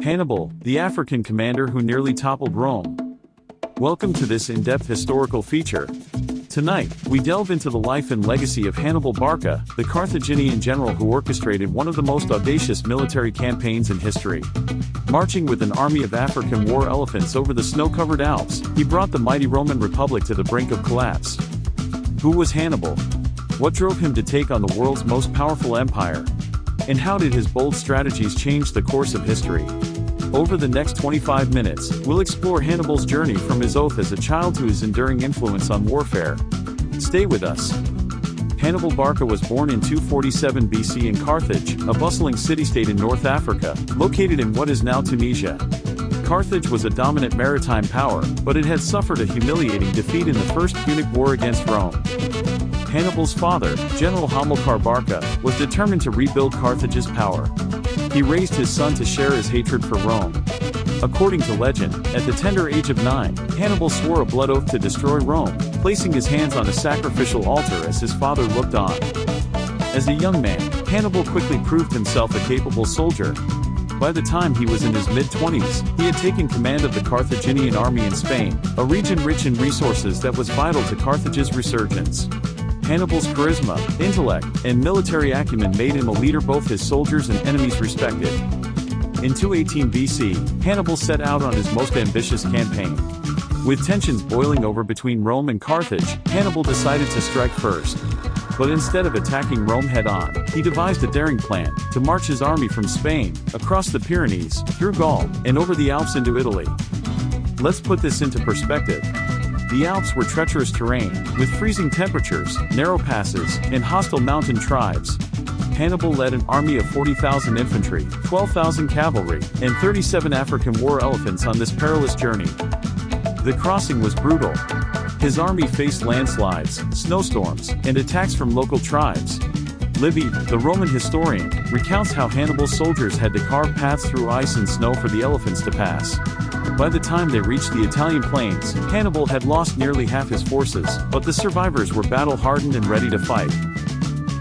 Hannibal, the African commander who nearly toppled Rome. Welcome to this in-depth historical feature. Tonight, we delve into the life and legacy of Hannibal Barca, the Carthaginian general who orchestrated one of the most audacious military campaigns in history. Marching with an army of African war elephants over the snow-covered Alps, he brought the mighty Roman Republic to the brink of collapse. Who was Hannibal? What drove him to take on the world's most powerful empire? And how did his bold strategies change the course of history? Over the next 25 minutes, we'll explore Hannibal's journey from his oath as a child to his enduring influence on warfare. Stay with us. Hannibal Barca was born in 247 BC in Carthage, a bustling city-state in North Africa, located in what is now Tunisia. Carthage was a dominant maritime power, but it had suffered a humiliating defeat in the First Punic War against Rome. Hannibal's father, General Hannibal Barca, was determined to rebuild Carthage's power. He raised his son to share his hatred for Rome. According to legend, at the tender age of 9, Hannibal swore a blood oath to destroy Rome, placing his hands on a sacrificial altar as his father looked on. As a young man, Hannibal quickly proved himself a capable soldier. By the time he was in his mid-20s, he had taken command of the Carthaginian army in Spain, a region rich in resources that was vital to Carthage's resurgence. Hannibal's charisma, intellect, and military acumen made him a leader both his soldiers and enemies respected. In 218 BC, Hannibal set out on his most ambitious campaign. With tensions boiling over between Rome and Carthage, Hannibal decided to strike first. But instead of attacking Rome head-on, he devised a daring plan to march his army from Spain, across the Pyrenees, through Gaul, and over the Alps into Italy. Let's put this into perspective. The Alps were treacherous terrain, with freezing temperatures, narrow passes, and hostile mountain tribes. Hannibal led an army of 40,000 infantry, 12,000 cavalry, and 37 African war elephants on this perilous journey. The crossing was brutal. His army faced landslides, snowstorms, and attacks from local tribes. Livy, the Roman historian, recounts how Hannibal's soldiers had to carve paths through ice and snow for the elephants to pass. By the time they reached the Italian plains, Hannibal had lost nearly half his forces, but the survivors were battle-hardened and ready to fight.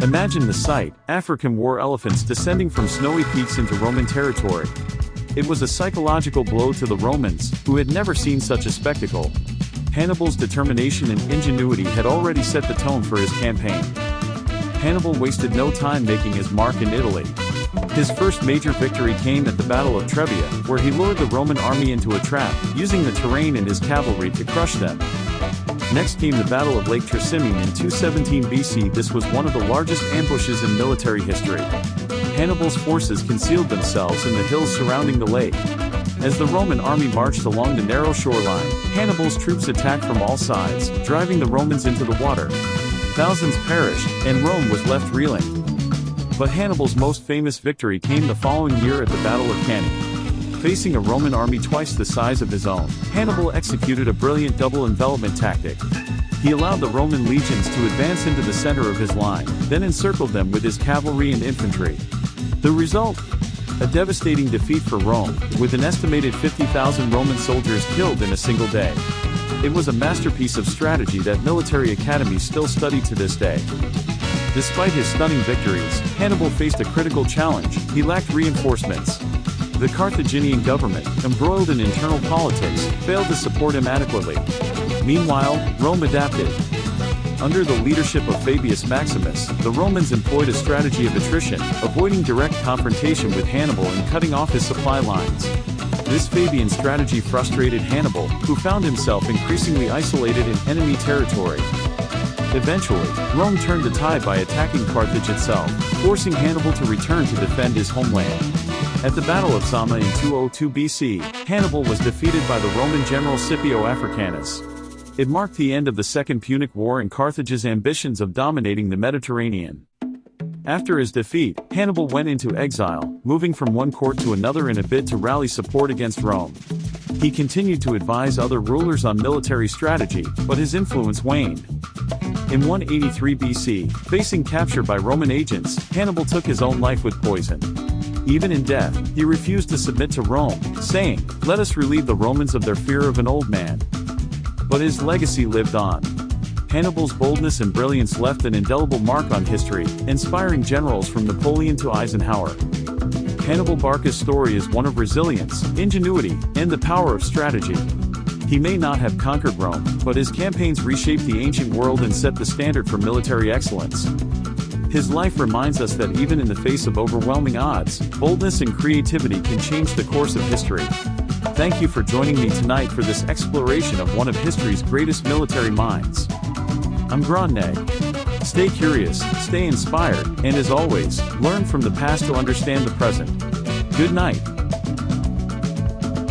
Imagine the sight, African war elephants descending from snowy peaks into Roman territory. It was a psychological blow to the Romans, who had never seen such a spectacle. Hannibal's determination and ingenuity had already set the tone for his campaign. Hannibal wasted no time making his mark in Italy. His first major victory came at the Battle of Trebia, where he lured the Roman army into a trap, using the terrain and his cavalry to crush them. Next came the Battle of Lake Trasimene in 217 BC. This was one of the largest ambushes in military history. Hannibal's forces concealed themselves in the hills surrounding the lake. As the Roman army marched along the narrow shoreline, Hannibal's troops attacked from all sides, driving the Romans into the water. Thousands perished, and Rome was left reeling. But Hannibal's most famous victory came the following year at the Battle of Cannae. Facing a Roman army twice the size of his own, Hannibal executed a brilliant double envelopment tactic. He allowed the Roman legions to advance into the center of his line, then encircled them with his cavalry and infantry. The result? A devastating defeat for Rome, with an estimated 50,000 Roman soldiers killed in a single day. It was a masterpiece of strategy that military academies still study to this day. Despite his stunning victories, Hannibal faced a critical challenge. He lacked reinforcements. The Carthaginian government, embroiled in internal politics, failed to support him adequately. Meanwhile, Rome adapted. Under the leadership of Fabius Maximus, the Romans employed a strategy of attrition, avoiding direct confrontation with Hannibal and cutting off his supply lines. This Fabian strategy frustrated Hannibal, who found himself increasingly isolated in enemy territory. Eventually, Rome turned the tide by attacking Carthage itself, forcing Hannibal to return to defend his homeland. At the Battle of Zama in 202 BC, Hannibal was defeated by the Roman general Scipio Africanus. It marked the end of the Second Punic War and Carthage's ambitions of dominating the Mediterranean. After his defeat, Hannibal went into exile, moving from one court to another in a bid to rally support against Rome. He continued to advise other rulers on military strategy, but his influence waned. In 183 BC, facing capture by Roman agents, Hannibal took his own life with poison. Even in death, he refused to submit to Rome, saying, "Let us relieve the Romans of their fear of an old man." But his legacy lived on. Hannibal's boldness and brilliance left an indelible mark on history, inspiring generals from Napoleon to Eisenhower. Hannibal Barca's story is one of resilience, ingenuity, and the power of strategy. He may not have conquered Rome, but his campaigns reshaped the ancient world and set the standard for military excellence. His life reminds us that even in the face of overwhelming odds, boldness and creativity can change the course of history. Thank you for joining me tonight for this exploration of one of history's greatest military minds. I'm GRAND-NÈGRE. Stay curious, stay inspired, and as always, learn from the past to understand the present. Good night.